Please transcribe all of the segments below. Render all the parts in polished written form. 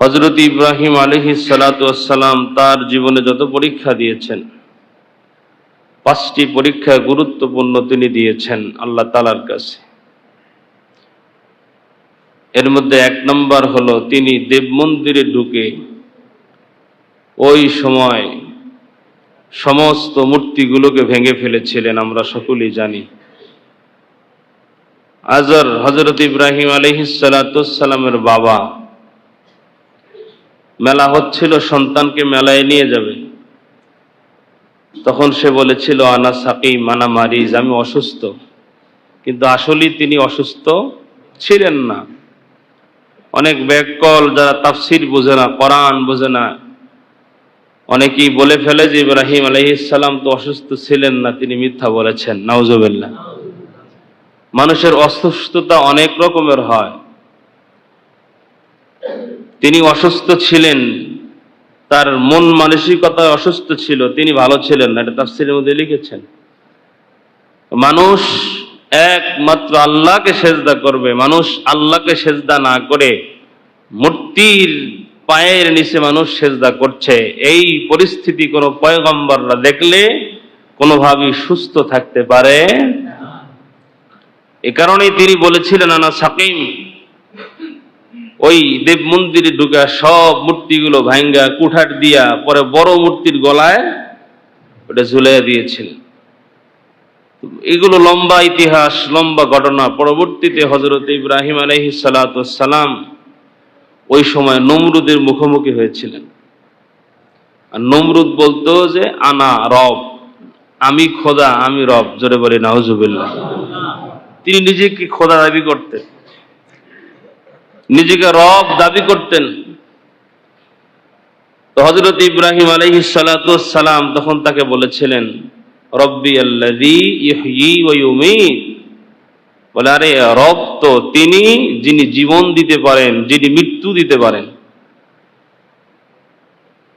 হযরত ইব্রাহিম আলাইহিস সালাতু ওয়াস সালাম তার জীবনে যত পরীক্ষা দিয়েছেন, 5টি পরীক্ষা গুরুত্বপূর্ণ তিনি দিয়েছেন আল্লাহ তাআলার কাছে। এর মধ্যে 1 নম্বর হলো তিনি দেব মন্দিরে ঢুকে ওই সময় সমস্ত মূর্তিগুলোকে ভেঙে ফেলেছিলেন, আমরা সকলেই জানি। আজর হযরত ইব্রাহিম আলাইহিস সালাতু ওয়াস সালামের বাবা, মেলা হচ্ছিল, সন্তানকে মেলায় নিয়ে যাবে। তখন সে বলেছিল আনা সাকিম, আনা মারিজ, আমি অসুস্থ। কিন্তু আসলে তিনি অসুস্থ ছিলেন না। অনেক ব্যাককল যারা তাফসীর বোঝে না, কোরআন বোঝে না, অনেকেই বলে ফেলে যে ইব্রাহিম আলাইহিস সালাম তো অসুস্থ ছিলেন না, তিনি মিথ্যা বলেছেন। নাউজুবিল্লাহ। মানুষের অসুস্থতা অনেক রকমের হয়। তিনি অসুস্থ ছিলেন, তার মন মানসিকতা অসুস্থ ছিল, তিনি ভালো ছিলেন না, এটা তাফসীরের মধ্যে লিখেছেন। মানুষ একমাত্র আল্লাহকে সেজদা করবে, মানুষ আল্লাহকে সেজদা না করে মূর্তির পায়ের নিচে মানুষ সেজদা করছে, এই পরিস্থিতি কোনো পয়গম্বররা দেখলে কোনোভাবেই সুস্থ থাকতে পারে। এ কারণেই তিনি বলেছিলেন আনা সাকিম। ওই দেব মন্দিরে ঢুকা সব মূর্তিগুলো ভাঙ্গা কুঠার দিয়া পরে বড় মূর্তির গলায় ওটা ঝুলিয়ে দিয়েছিলেন। এগুলো লম্বা ইতিহাস, লম্বা ঘটনা। পরবর্তীতে হযরত ইব্রাহিম আলাইহিস সালাতু ওয়াস সালাম ওই সময় নমরুদের মুখোমুখি হয়েছিলেন। আর নমরুদ বলতো যে আনা রব, আমি খোদা, আমি রব। জোরে বলি নাউজুবিল্লাহ। তিনি নিজেকে খোদা দাবি করতেন, নিজেকে রব দাবি করতেন। তো হযরত ইব্রাহিম আলাইহিস সালাতু ওয়াস সালাম তখন তাকে বলেছিলেন রব্বি আল্লাযী ইহয়ী ওয়া ইউমীত। বলে আরে রব তো তিনি যিনি জীবন দিতে পারেন, যিনি মৃত্যু দিতে পারেন।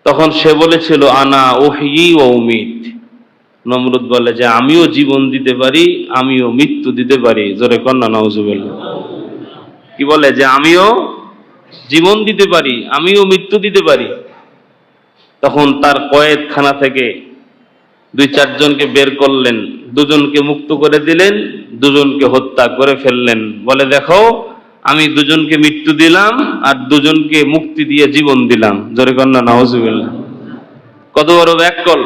তখন সে বলেছিল আনা উহয়ী ওয়া উমীত। নমরুদ বলে যে আমিও জীবন দিতে পারি, আমিও মৃত্যু দিতে পারি। জোরে কন্না নাউজুবিল্লাহ। কি বলে যে আমিও জীবন দিতে পারি, আমিও মৃত্যু দিতে পারি। তখন তার কয়েদখানা থেকে 2-4 জনকে বের করলেন, 2 জনকে মুক্ত করে দিলেন, 2 জনকে হত্যা করে ফেললেন। বলে দেখো আমি 2 জনকে মৃত্যু দিলাম আর 2 জনকে মুক্তি দিয়ে জীবন দিলাম। জোরে কন্না নাউজুবিল্লাহ। কত বড় ব্যাককল!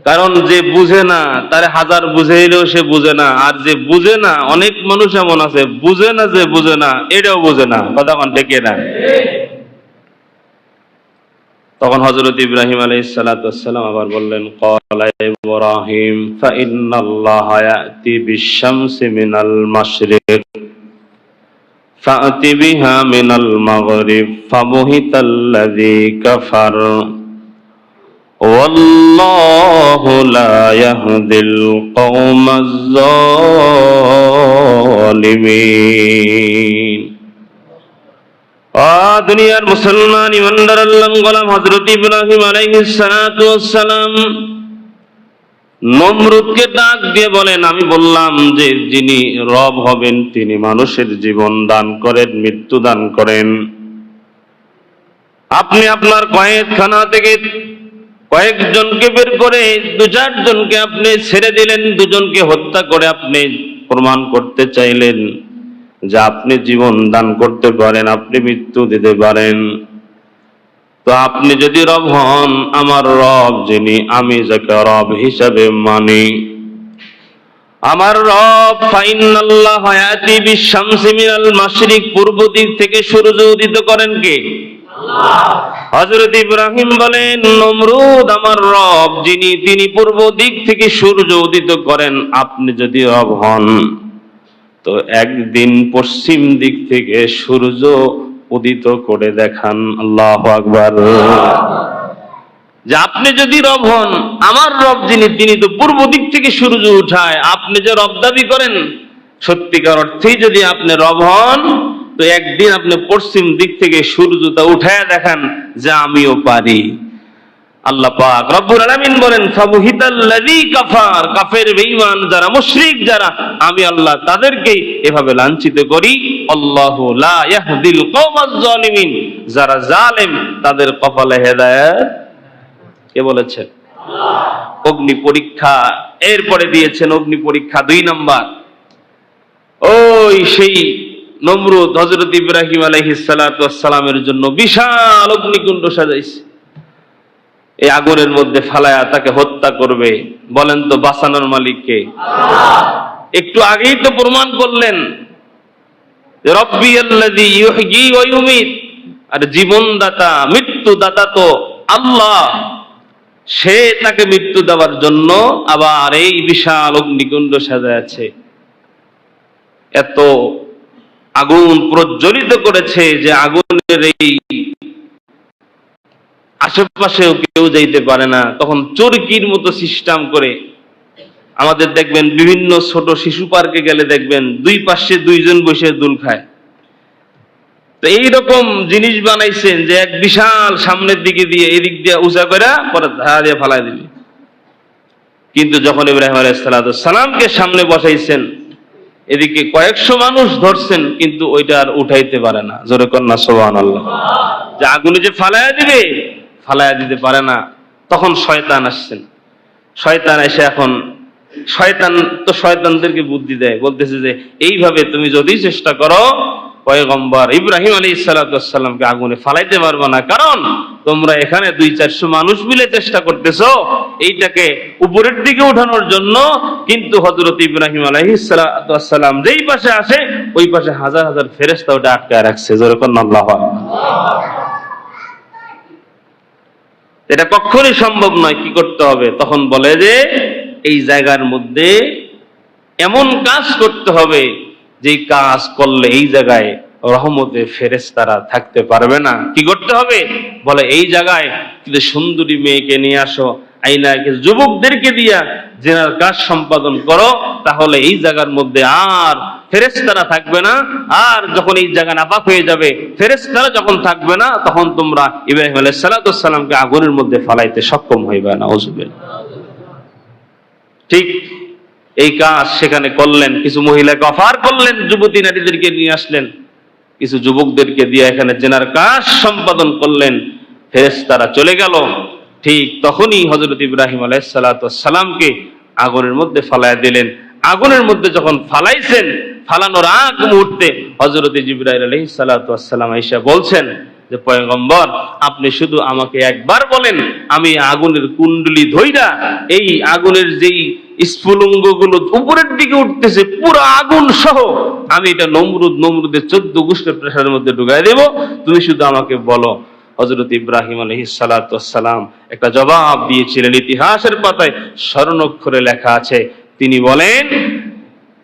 কারণ যে বুঝে না তারে 1000 বুঝাইলেও সে বুঝে না, আর যে বুঝে না, অনেক মানুষ এমন আছে বুঝে না, যে বুঝে না এটাও বুঝে না। কথা কোন ঠিক না? তখন হযরত ইব্রাহিম আলাইহিস সালাতু ওয়াস সালাম আবার বললেন ক্বালা ইব্রাহিম ফা ইন্নাল্লাহা ইয়াতি বিশ-শামসি মিনাল মাশরিক ফাআতি বিহা মিনাল মাগরিব ফাবুহিতাল্লাযী কাফার ওয়াল্লাহু লা ইয়াহদিল কওমাজ যালিমিন। দুনিয়ার মুসলমান ইমানদার আল্লাহর গোলাম হযরত ইব্রাহিম আলাইহিস সালাতু ওয়াস সালাম নমরুদকে ডাক দিয়ে বলেন আমি বললাম যে যিনি রব হবেন তিনি মানুষের জীবন দান করেন, মৃত্যু দান করেন। আপনি আপনার কয়েদখানা থেকে কয়েকজনকে বের করে 2-4 জনকে আপনি ছেড়ে দিলেন, 2 জনকে হত্যা করে আপনি প্রমাণ করতে চাইলেন যে আপনি জীবন দান করতে পারেন, আপনি মৃত্যু দিতে পারেন। তো আপনি যদি রব হন, আমার রব যিনি, আমি যাকে রব হিসাবে মানি, আমার রব ফাইনাল্লাহা ইয়াতি বিশ-শামসি মিনাল মাশরিক, পূর্ব দিক থেকে সূর্য উদিত করেন কে? আল্লাহ। হযরত ইব্রাহিম বলেন নমরুদ আমার রব যিনি, তিনি পূর্ব দিক থেকে সূর্য উদিত করেন। আপনি যদি রব হন তো একদিন পশ্চিম দিক থেকে সূর্য উদিত করে দেখান। আল্লাহু আকবার। যে আপনি যদি রব হন, আমার রব যিনি, তিনি তো পূর্ব দিক থেকে সূর্য উঠায়। আপনি যে রব দাবি করেন, সত্যিকার অর্থেই যদি আপনি রব হন তো একদিন আপনি পশ্চিম দিক থেকে সূর্যটা উঠায় দেখান যে আমিও পারি। আল্লাহ পাক রব্বুল আলামিন বলেন ফাবুহিতাল্লাযী কাফার, কাফের বেঈমান যারা, মুশরিক যারা, আমি আল্লাহ তাদেরকে এভাবে লাঞ্ছিত করি। আল্লাহু লা ইয়াহদিল কওমাজ জালিমিন, যারা জালেম তাদের কপালে হেদায়েত কে বলেছেন? অগ্নি পরীক্ষা এরপরে দিয়েছেন অগ্নি পরীক্ষা 2 নাম্বার। ওই সেই নমরুদ হযরত ইব্রাহিম আলাইহিস সালাতু ওয়াস সালামের জন্য বিশাল অগ্নিকুণ্ড সাজাইছে, এই আগুনের মধ্যে ফালায়া তাকে হত্যা করবে। বলেন তো বাঁচানোর মালিক কে? আল্লাহ। একটু আগেই তো প্রমাণ করলেন রব্বি আল্লাযী ইউহয়ী ওয়া ইউমীত, আর জীবনদাতা মৃত্যুদাতা তো আল্লাহ, সে তাকে মৃত্যু দেওয়ার জন্য আবার এই বিশাল অগ্নিকুণ্ড সাজাচ্ছে। এত আগুন প্রজ্বলিত করেছে যে আগুনের এই আশেপাশেও কেউ যাইতে পারে না। তখন চরকির মতো সিস্টেম করে, আমাদের দেখবেন বিভিন্ন ছোট শিশু পার্কে গেলে দেখবেন 2 পাশে 2 জন বসে দুল খায়। তো এইরকম জিনিস বানাইছেন যে এক বিশাল সামনের দিকে দিয়ে এদিক দিয়ে উঁচা করে পরে ধারা দিয়ে ফালাই দিবে। কিন্তু যখন ইব্রাহিম আলাইহিস সালামকে সামনে বসাইছেন, এদিকে কয়েকশো মানুষ ধরছেন, কিন্তু ওইটা আর উঠাইতে পারে না। জোরে কন্যা সুবহানাল্লাহ। যে আগুনে যে ফালাইয়া দিবে, ফালাইয়া দিতে পারে না। তখন শয়তান আসছেন। শয়তান এসে এখন শয়তান তো শয়তানদেরকে বুদ্ধি দেয়, বলতেছে যে এইভাবে তুমি যদি চেষ্টা করো পয়গম্বর ইব্রাহিম আলাইহিস সালামকে আগুনে ফালাইতে পারবে না, কারণ তোমরা এখানে 200-400 মানুষ মিলে চেষ্টা করতেছো এইটাকে উপরের দিকে উঠানোর জন্য, কিন্তু হযরত ইব্রাহিম আলাইহিস সালাম যেই পাশে আসে ওই পাশে হাজার হাজার ফেরেশতা ওটা আটকায় রাখছে। জোরে কন্না আল্লাহু আকবার। এটা কখনোই সম্ভব নয়। কি করতে হবে? তখন বলে যে এই জায়গার মধ্যে এমন কাজ করতে হবে যে কাজ করলে এই জায়গায় রহমতে ফেরেশতারা থাকতে পারবে না। কি করতে হবে? বলে এই জায়গায় কিন্তু সুন্দরী মেয়েকে নিয়ে আসো, আইনাকে যুবকদেরকে দিয়া জেনার কাজ সম্পাদন করো, তাহলে এই জায়গার মধ্যে আর ফেরেশতারা থাকবে না। আর যখন এই জায়গা নাপাক হয়ে যাবে, ফেরেশতারা যখন থাকবে না, তখন তোমরা ইব্রাহিম আলাইহিস সালামকে আগুনের মধ্যে ফালাইতে সক্ষম হইবে না। নাউজুবিল্লাহ। ঠিক এই কাজ সেখানে করলেন। কিছু মহিলাকে অফার করলেন, যুবতী নারীদেরকে নিয়ে আসলেন, কিছু যুবকদেরকে দিয়ে এখানে জেনার কাজ সম্পাদন করলেন। ফেরেশতারা চলে গেল। ঠিক তখনই হযরত ইব্রাহিম আলাইহিস সালামকে আগুনের মধ্যে ফালাইয়া দিলেন। আগুনের মধ্যে যখন ফালাইছেন, ফালানোর আগ মুহূর্তে হযরত জিবরাইল আলাইহিস সালাম আয়েশা বলছেন যে পয়গম্বর, আপনি শুধু আমাকে একবার বলেন, আমি আগুনের কুণ্ডলি ধইরা এই আগুনের যেই স্ফুলিঙ্গগুলো উপরের দিকে উঠতেছে পুরো আগুন সহ, আমি এটা নমরুদের 14 গোষ্ঠীর প্রেসারের মধ্যে ঢুকাই দেব, তুমি শুধু আমাকে বলো। হযরত ইব্রাহিম আলাইহিস সালাম একটা জবাব দিয়েছিলেন, ইতিহাসের পাতায় স্বর্ণাক্ষরে লেখা আছে। তিনি বলেন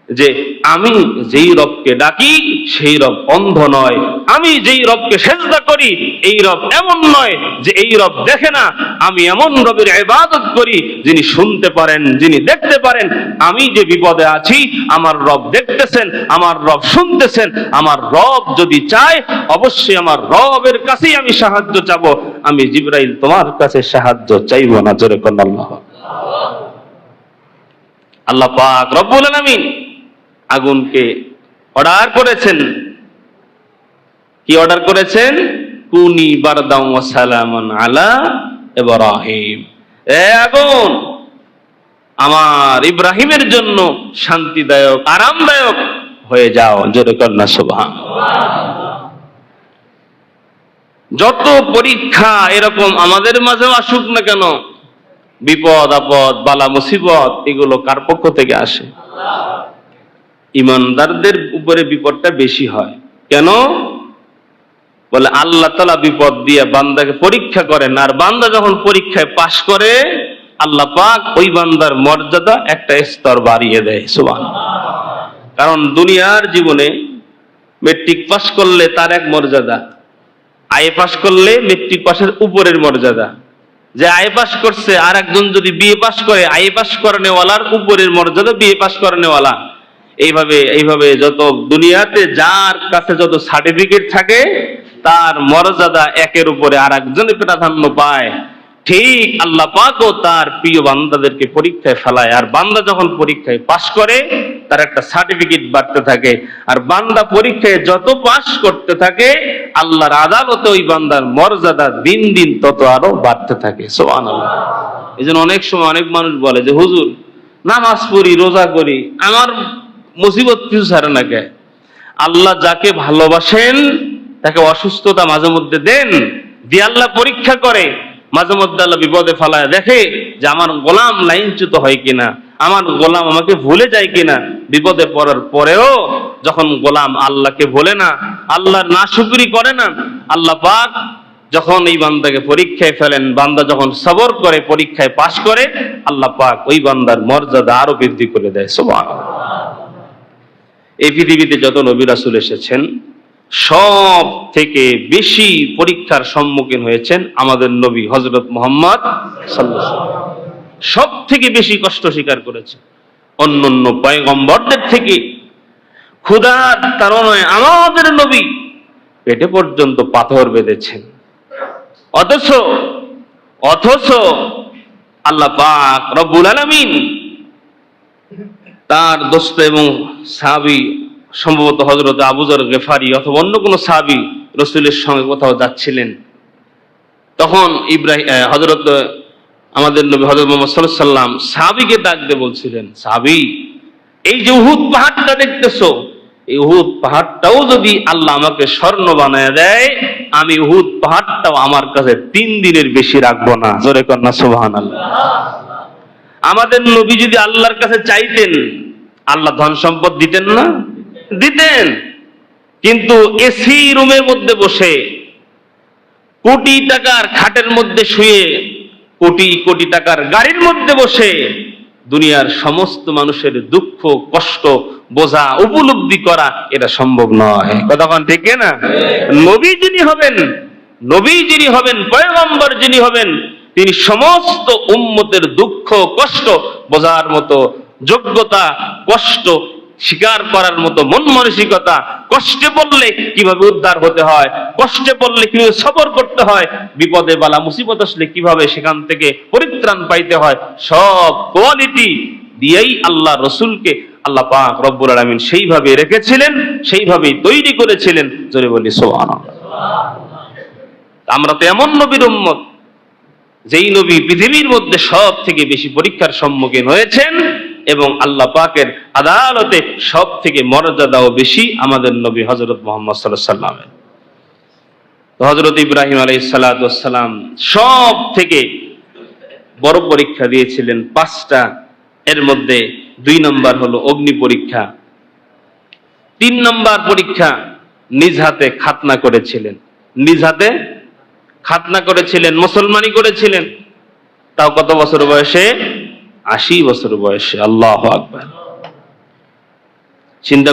যে আমি যেই রবকে ডাকি সেই রব অন্ধ নয়, আমি যেই রবকে সেজদা করি এই রব এমন নয় যে এই রব দেখে না, আমি এমন রবের ইবাদত করি যিনি শুনতে পারেন, যিনি দেখতে পারেন। আমি যে বিপদে আছি আমার রব দেখতেছেন, আমার রব শুনতেছেন। আমার রব যদি চায় অবশ্যই আমার রবের কাছেই আমি সাহায্য চাবো। আমি জিবরাইল তোমার কাছে সাহায্য চাইবো না। জোরে কোন আল্লাহ। আল্লাহ পাক রব্বুল আলামিন আগুনকে অর্ডার করেছেন। কি অর্ডার করেছেন? কুনি বারদাম ওয়া সালামান আলা ইব্রাহিম। এ আগুন, আমার ইব্রাহিমের জন্য শান্তিদায়ক, আরামদায়ক হয়ে যাও। জোরে কন্যা সুবহানাল্লাহ। যত পরীক্ষা এরকম আমাদের মাঝেও আসুক না কেন, বিপদ আপদ বালা মুসিবত এগুলো কার পক্ষ থেকে আসে? ইমানদারদের উপরে বিপদটা বেশি হয়। কেন? বলে আল্লাহ তাআলা বিপদ দিয়ে বান্দাকে পরীক্ষা করেন, আর বান্দা যখন পরীক্ষায় পাশ করে আল্লাহ পাক ওই বান্দার মর্যাদা একটা স্তর বাড়িয়ে দেয়। সুবহানাল্লাহ। কারণ দুনিয়ার জীবনে মেট্রিক পাশ করলে তার এক মর্যাদা, আইএ পাশ করলে মেট্রিক পাশের উপরের মর্যাদা। যে আইএ পাশ করছে আর একজন যদি বিএ পাশ করে, আইএ পাশ করানেওয়ালার উপরের মর্যাদা বিএ পাশ করানেওয়ালা। এইভাবে যত দুনিয়াতে যার কাছে যত সার্টিফিকেট থাকে তার মর্যাদা একের উপরে আর একজনে প্রাধান্য পায়। ঠিক আল্লাহ পাকও তার প্রিয় বান্দাদেরকে পরীক্ষায় ফেলায়, আর বান্দা যখন পরীক্ষায় পাশ করে তার একটা সার্টিফিকেট বাড়তে থাকে, আর বান্দা পরীক্ষায় যত পাশ করতে থাকে আল্লাহর আদালতে ওই বান্দার মর্যাদা দিন দিন তত আরো বাড়তে থাকে। সুবহানাল্লাহ। এই জন্য অনেক সময় অনেক মানুষ বলে যে হুজুর নামাজ পড়ি, রোজা করি, আমার মুসিবত কিছু ছাড়ে না কে? আল্লাহ যাকে ভালোবাসেন তাকে অসুস্থতা মাঝে মধ্যে দেন, দিয়ে আল্লাহ পরীক্ষা করে। মাঝে মধ্যে আল্লাহ বিপদে ফেলায়, দেখে যে আমার গোলাম লাইনচ্যুত হয় কিনা, আমার গোলাম আমাকে ভুলে যায় কিনা। বিপদে পড়ার পরেও যখন গোলাম আল্লাহকে ভোলে না, আল্লাহর নাশুকরি করে না, আল্লাহ পাক যখন এই বান্দাকে পরীক্ষায় ফেলেন, বান্দা যখন সবর করে পরীক্ষায় পাশ করে, আল্লাহ পাক ওই বান্দার মর্যাদা আরো বৃদ্ধি করে দেয়। সুবহানাল্লাহ। এই পৃথিবীতে যত নবী রাসূল এসেছেন সব থেকে বেশি পরীক্ষার সম্মুখীন হয়েছেন আমাদের নবী হযরত মুহাম্মদ সাল্লাল্লাহু আলাইহি ওয়াসাল্লাম। সব থেকে বেশি কষ্ট স্বীকার করেছে অন্যান্য পয়গম্বরদের থেকে। ক্ষুধার তাড়নায় আমাদের নবী পেটে পর্যন্ত পাথর বেঁধেছেন, অথচ আল্লাহ পাক রব্বুল আলামিন তার দোস্ত এবং সাহাবী, সম্ভবত হযরত আবু যর গিফারি অথবা অন্য কোনো সাহাবী রাসূলের সঙ্গে কোথাও যাচ্ছিলেন, তখন হযরত আমাদের নবী হযরত মুহাম্মদ সাল্লাল্লাহু আলাইহি ওয়াসাল্লাম সাহাবীকে ডাক দিয়ে বলছিলেন, সাহাবী এই যে উহুদ পাহাড়টা দেখতেছো, এই উহুদ পাহাড়টাও যদি আল্লাহ আমাকে স্বর্ণ বানায় দেয়, আমি উহুদ পাহাড়টাও আমার কাছে 3 দিনের বেশি রাখবো না। জোরে কন্যা সুবহানাল্লাহ। আমাদের নবী যদি আল্লাহর কাছে চাইতেন, আল্লাহ ধন সম্পদ দিতেন না? দিতেন। কিন্তু এসি রুমের মধ্যে বসে, কোটি টাকার খাটের মধ্যে শুয়ে, কোটি কোটি টাকার গাড়ির মধ্যে বসে দুনিয়ার সমস্ত মানুষের দুঃখ কষ্ট বোঝা উপলব্ধি করা এটা সম্ভব নয়। কতক্ষণ ঠিক না? নবী যিনি হবেন, পয়গম্বর যিনি হবেন, তিনি সমস্ত উম্মতের দুঃখ কষ্ট বোঝার মতো যোগ্যতা, কষ্ট স্বীকার করার মতো মন মানসিকতা, কষ্টে পড়লে কিভাবে উদ্ধার হতে হয়, কষ্টে পড়লে কিভাবে সবর করতে হয়, বিপদে বালা মুসিবত আসলে কিভাবে সেখান থেকে পরিত্রাণ পাইতে হয়, সব কোয়ালিটি দিয়েই আল্লাহ রসুলকে আল্লাহ পাক রব্বুল আলামিন সেইভাবে রেখেছিলেন, সেইভাবেই তৈরি করেছিলেন। জোরে বলি সুবহানাল্লাহ। আমরা তো এমন নবীর উম্মত যেই নবী পৃথিবীর মধ্যে সব থেকে বেশি পরীক্ষার সম্মুখীন হয়েছেন, এবং আল্লাহ পাকের আদালতে সব থেকে মর্যাদাও বেশি আমাদের নবী হযরত মুহাম্মদ সাল্লাল্লাহু আলাইহি ওয়াসাল্লামের। তো হযরত ইব্রাহিম আলাইহিস সালাতু ওয়াস সালাম সব থেকে বড় পরীক্ষা দিয়েছিলেন 5টা। এর মধ্যে 2 নম্বর হলো অগ্নি পরীক্ষা, 3 নম্বর পরীক্ষা নিজ হাতে খাতনা করেছিলেন, মুসলমানি করেছিলেন। তাও কত বছর বয়সে? 80 বছর বয়সে। আল্লাহু আকবার। চিন্তা